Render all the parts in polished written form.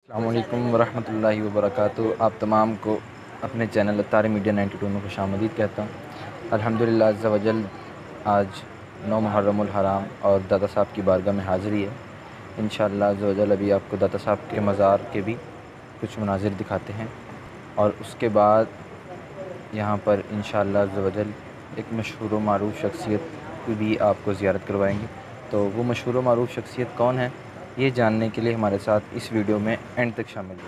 السلام علیکم ورحمۃ اللہ وبرکاتہ۔ آپ تمام کو اپنے چینل اتاری میڈیا 92 میں خوش آمدید کہتا ہوں۔ الحمدللہ عز و جل آج 9 محرم الحرام اور داتا صاحب کی بارگاہ میں حاضری ہے۔ انشاءاللہ عز و جل ابھی آپ کو داتا صاحب کے مزار کے بھی کچھ مناظر دکھاتے ہیں، اور اس کے بعد یہاں پر انشاءاللہ عز و جل ایک مشہور و معروف شخصیت کی بھی آپ کو زیارت کروائیں گے۔ تو وہ مشہور و معروف شخصیت کون ہے، یہ جاننے کے لیے ہمارے ساتھ اس ویڈیو میں اینڈ تک شامل ہیں۔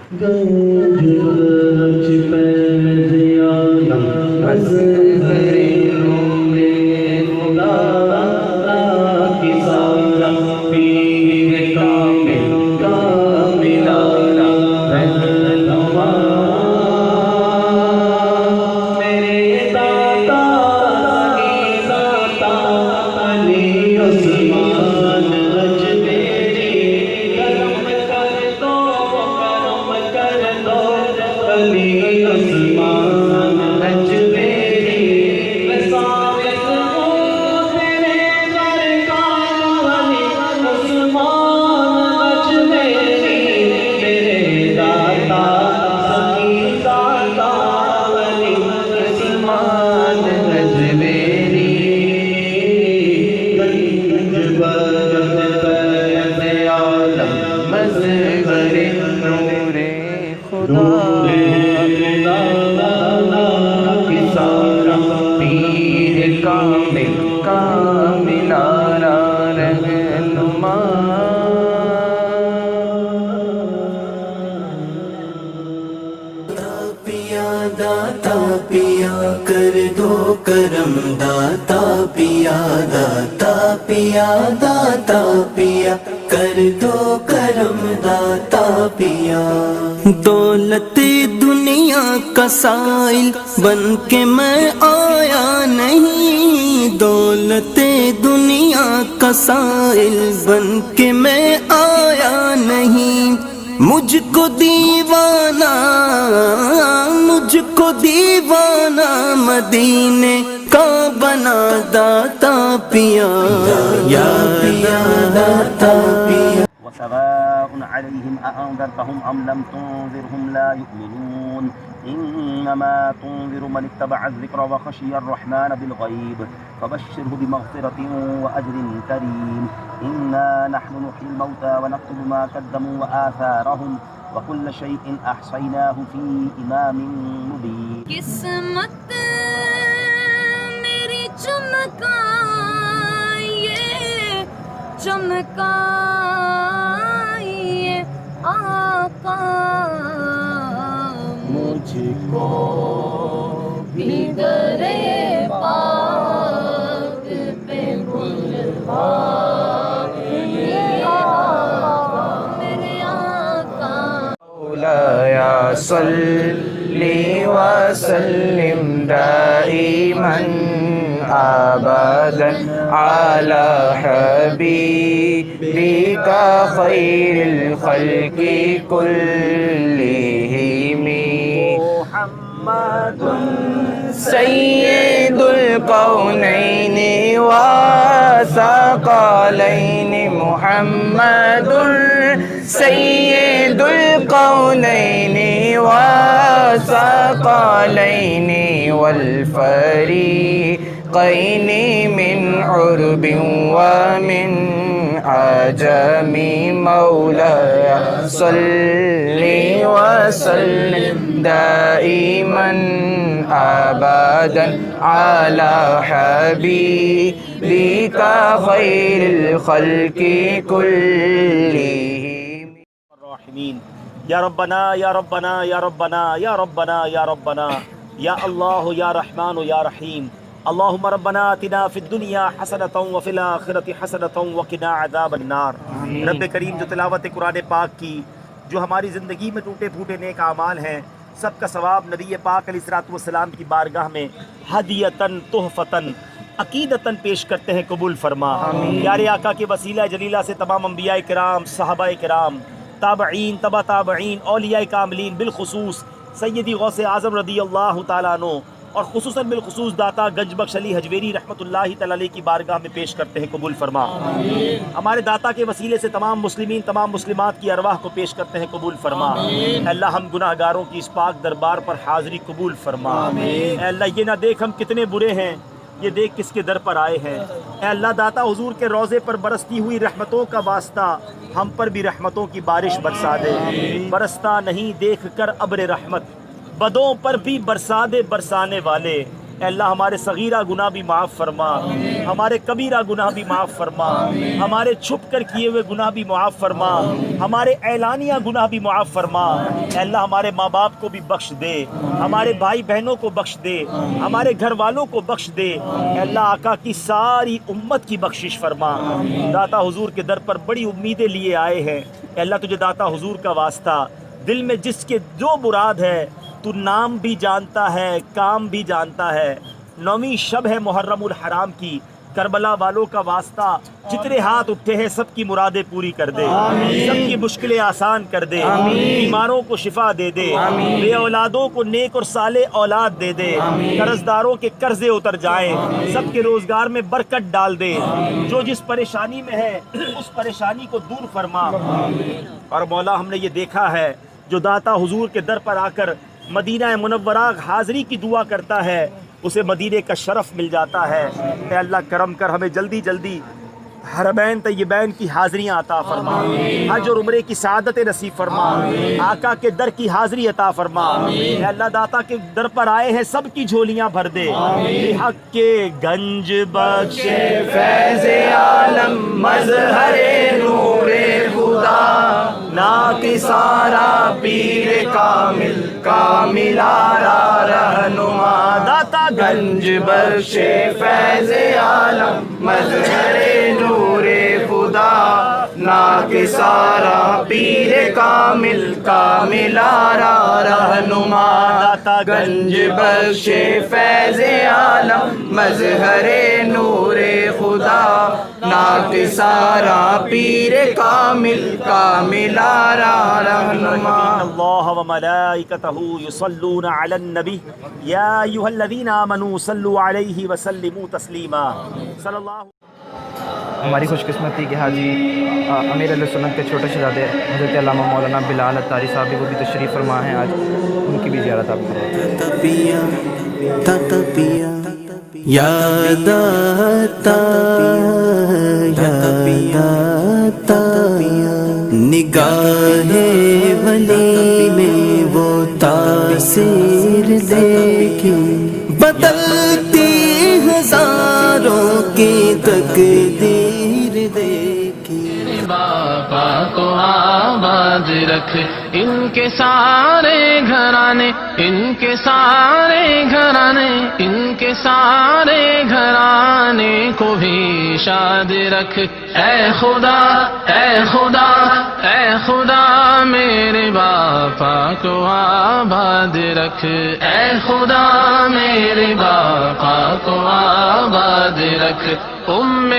داتا پیا کر دو کرم، داتا پیا داتا پیا داتا پیا کر دو کرم، داتا پیا۔ دولت دنیا کا سائل بن کے میں آیا نہیں، دولت دنیا کا سائل بن کے میں آیا نہیں، مجھ کو دیوانہ مدینے کا بنا داتا پیا، یا داتا پیا۔ وسواء عليهم أأنذرتهم أم لم تنذرهم لا يؤمنون إنما تنذر من اتبع الذكر وخشي الرحمن بالغيب فبشره بمغفرة وأجر كريم إنا نحن نحيي الموتى ونكتب ما قدموا وآثارهم وكل شيء أحصيناه في إمام مبين۔ قسمت میری چمکائیے آقا، مجھ کو بھی درے پاک پہ بلوائیے میرے آقا۔ مولانا صلی وسلم دائما ابدا علی حبیبک خیر الخلق کلہم، محمد سید الکونین والثقلین، محمد سید الکونین والثقلین والفریقین من عرب ومن عجم، مولانا صلی وسلم دائما ابدا علی حبیبک خیر الخلق کلہم۔ الراحمین، یا ربنا یا ربنا یا ربنا یا ربنا یا ربنا یا اللہ یا رحمان یا رحیم۔ اللہم ربنا آتنا فی الدنیا حسنۃ وفی الآخرۃ حسنۃ وقنا عذاب النار۔ رب کریم، جو تلاوت قرآن پاک کی، جو ہماری زندگی میں ٹوٹے پھوٹے نیک اعمال ہیں، سب کا ثواب نبی پاک علیہ الصلوۃ کی بارگاہ میں ہدیۃً تحفۃً عقیدتاً پیش کرتے ہیں، قبول فرما۔ پیارے آقا کے وسیلہ جلیلہ سے تمام انبیاء کرام، صحابہ کرام، تابعین، تبع تابعین، اولیاء کاملین، بالخصوص سیدی غوث اعظم رضی اللہ تعالیٰ عنہ اور خصوصاً بالخصوص داتا گنج بخش علی حجویری رحمۃ اللہ تعالی علیہ کی بارگاہ میں پیش کرتے ہیں، قبول فرما۔ ہمارے داتا کے وسیلے سے تمام مسلمین تمام مسلمات کی ارواح کو پیش کرتے ہیں، قبول فرما۔ اے اللہ ہم گناہ گاروں کی اس پاک دربار پر حاضری قبول فرما۔ اے اللہ یہ نہ دیکھ ہم کتنے برے ہیں، یہ دیکھ کس کے در پر آئے ہیں۔ اے اللہ داتا حضور کے روضے پر برستی ہوئی رحمتوں کا واسطہ ہم پر بھی رحمتوں کی بارش برسا دے۔ برستا نہیں دیکھ کر ابر رحمت، بدوں پر بھی برسا دے برسانے والے۔ اے اللہ ہمارے صغیرہ گناہ بھی معاف فرما، ہمارے کبیرہ گناہ بھی معاف فرما، ہمارے چھپ کر کیے ہوئے گناہ بھی معاف فرما، ہمارے اعلانیہ گناہ بھی معاف فرما۔ اے اللہ ہمارے ماں باپ کو بھی بخش دے، ہمارے بھائی بہنوں کو بخش دے، ہمارے گھر والوں کو بخش دے۔ اے اللہ آقا کی ساری امت کی بخشش فرما۔ داتا حضور کے در پر بڑی امیدیں لیے آئے ہیں۔ اے اللہ تجھے داتا حضور کا واسطہ، دل میں جس کے جو مراد ہے تو نام بھی جانتا ہے، کام بھی جانتا ہے۔ 9ویں شب ہے محرم الحرام کی، کربلا والوں کا واسطہ جتنے ہاتھ اٹھے ہیں سب کی مرادیں پوری کر دے، سب کی مشکلیں آسان کر دے، بیماروں کو شفا دے دے، بے اولادوں کو نیک اور صالح اولاد دے دے، قرض داروں کے قرضے اتر جائیں، سب کے روزگار میں برکت ڈال دے، جو جس پریشانی میں ہے اس پریشانی کو دور فرما۔ اور مولا ہم نے یہ دیکھا ہے جو داتا حضور کے در پر آ کر مدینہ منورہ حاضری کی دعا کرتا ہے اسے مدینے کا شرف مل جاتا ہے۔ اے اللہ کرم کر ہمیں جلدی جلدی حرمین طیبین کی حاضریاں عطا فرما، حج اور عمرے کی سعادت نصیب فرما، آقا کے در کی حاضری عطا فرما۔ اے اللہ داتا کے در پر آئے ہیں سب کی جھولیاں بھر دے، حق کے گنج بخش فیض عالم مظہر نور خدا، ناکسارا پیر کامل کاملارا رہنما، داتا گنج بخش فیض عالم مظہر نور خدا، ناکسارا پیر کامل کاملارا رہنما، داتا گنج بخش فیض عالم مظہر نور خدا، ناکسارا پیر کامل کاملارا رہنما۔ اللہ وملائکتہ یصلون علی النبی یا ایھا الذین آمنوا صلوا علیہ وسلموا تسلیما۔ صلی اللہ۔ ہماری خوش قسمتی کہ حاجی امیر علیہ سنت کے چھوٹے شہزادے حضرت علامہ مولانا بلال عطاری صاحب وہ بھی تشریف فرما ہیں، آج ان کی بھی زیارت آپ کریں۔ یا داتا یا داتا، نگاہ ولی میں وہ تاثیر دیکھی، بدلتی ہزاروں کی تقدیر دیکھی۔ باپا کو آباد رکھ، ان کے سارے گھرانے، ان کے سارے گھرانے، ان کے سارے گھرانے کو بھی شاد رکھ۔ اے خدا اے خدا اے خدا میرے باپا کو آباد رکھ، اے خدا میرے باپا کو آباد رکھ۔